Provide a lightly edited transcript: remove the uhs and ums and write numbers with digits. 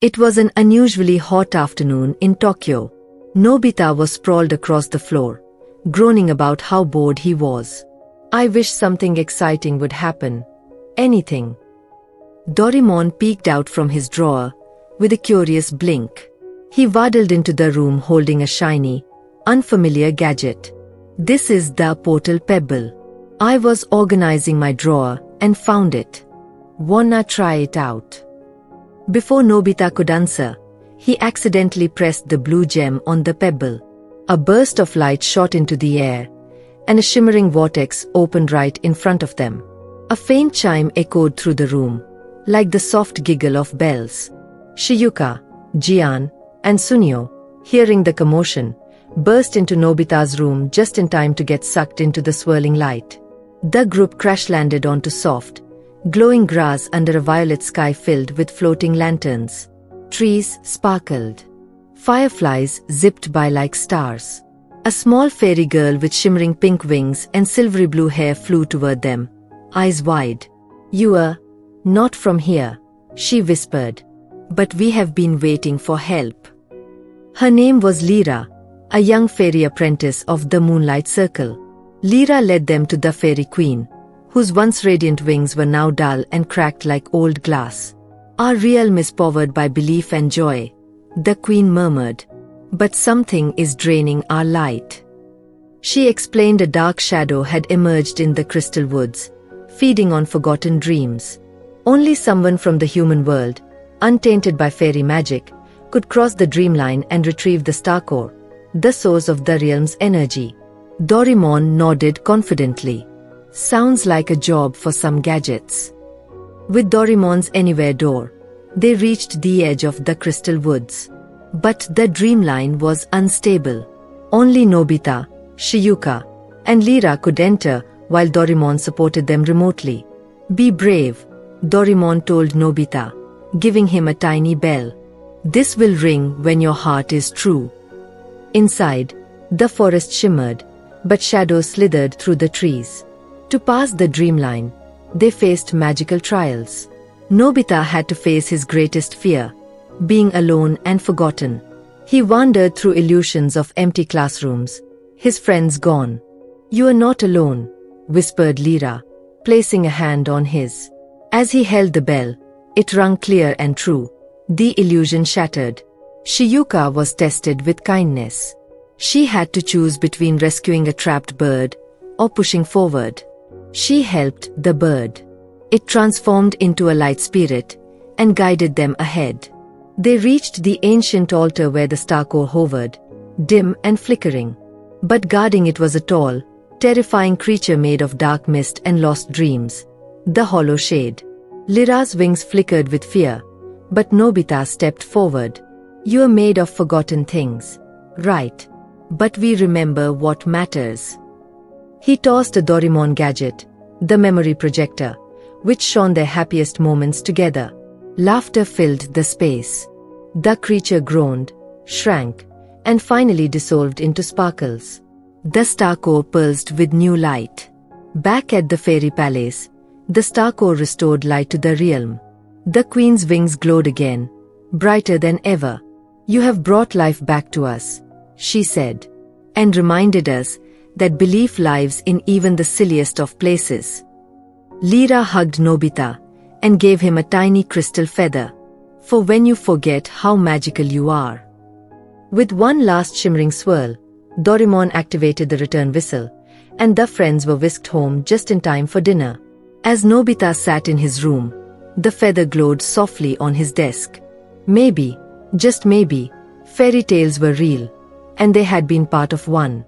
It was an unusually hot afternoon in Tokyo. Nobita was sprawled across the floor, groaning about how bored he was. I wish something exciting would happen. Anything. Doraemon peeked out from his drawer, with a curious blink. He waddled into the room holding a shiny, unfamiliar gadget. This is the portal pebble. I was organizing my drawer and found it. Wanna try it out? Before Nobita could answer, he accidentally pressed the blue gem on the pebble. A burst of light shot into the air, and a shimmering vortex opened right in front of them. A faint chime echoed through the room, like the soft giggle of bells. Shizuka, Jian, and Sunio, hearing the commotion, burst into Nobita's room just in time to get sucked into the swirling light. The group crash-landed onto soft, glowing grass under a violet sky filled with floating lanterns. Trees sparkled. Fireflies zipped by like stars. A small fairy girl with shimmering pink wings and silvery blue hair flew toward them, eyes wide. "You not from here," she whispered. "But we have been waiting for help." Her name was Lira, a young fairy apprentice of the Moonlight Circle. Lira led them to the fairy queen, whose once radiant wings were now dull and cracked like old glass. "Our realm is powered by belief and joy," the queen murmured. "But something is draining our light." She explained a dark shadow had emerged in the crystal woods, feeding on forgotten dreams. Only someone from the human world, untainted by fairy magic, could cross the dreamline and retrieve the star core, the source of the realm's energy. Doraemon nodded confidently. "Sounds like a job for some gadgets." With Doraemon's anywhere door, they reached the edge of the crystal woods. But the dreamline was unstable. Only Nobita, Shizuka, and Lira could enter while Doraemon supported them remotely. "Be brave," Doraemon told Nobita, giving him a tiny bell. "This will ring when your heart is true." Inside, the forest shimmered, but shadows slithered through the trees. To pass the dreamline, they faced magical trials. Nobita had to face his greatest fear, being alone and forgotten. He wandered through illusions of empty classrooms, his friends gone. "You are not alone," whispered Lira, placing a hand on his. As he held the bell, it rang clear and true. The illusion shattered. Shizuka was tested with kindness. She had to choose between rescuing a trapped bird or pushing forward. She helped the bird. It transformed into a light spirit and guided them ahead. They reached the ancient altar where the star core hovered, dim and flickering. But guarding it was a tall, terrifying creature made of dark mist and lost dreams, the Hollow Shade. Lira's wings flickered with fear, but Nobita stepped forward. "You are made of forgotten things, right? But we remember what matters." He tossed a Doraemon gadget, the memory projector, which shone their happiest moments together. Laughter filled the space. The creature groaned, shrank, and finally dissolved into sparkles. The star core pulsed with new light. Back at the fairy palace, the star core restored light to the realm. The queen's wings glowed again, brighter than ever. "You have brought life back to us," she said, and reminded us that belief lives in even the silliest of places. Lira hugged Nobita and gave him a tiny crystal feather. "For when you forget how magical you are." With one last shimmering swirl, Doraemon activated the return whistle, and the friends were whisked home just in time for dinner. As Nobita sat in his room, the feather glowed softly on his desk. Maybe, just maybe, fairy tales were real, and they had been part of one.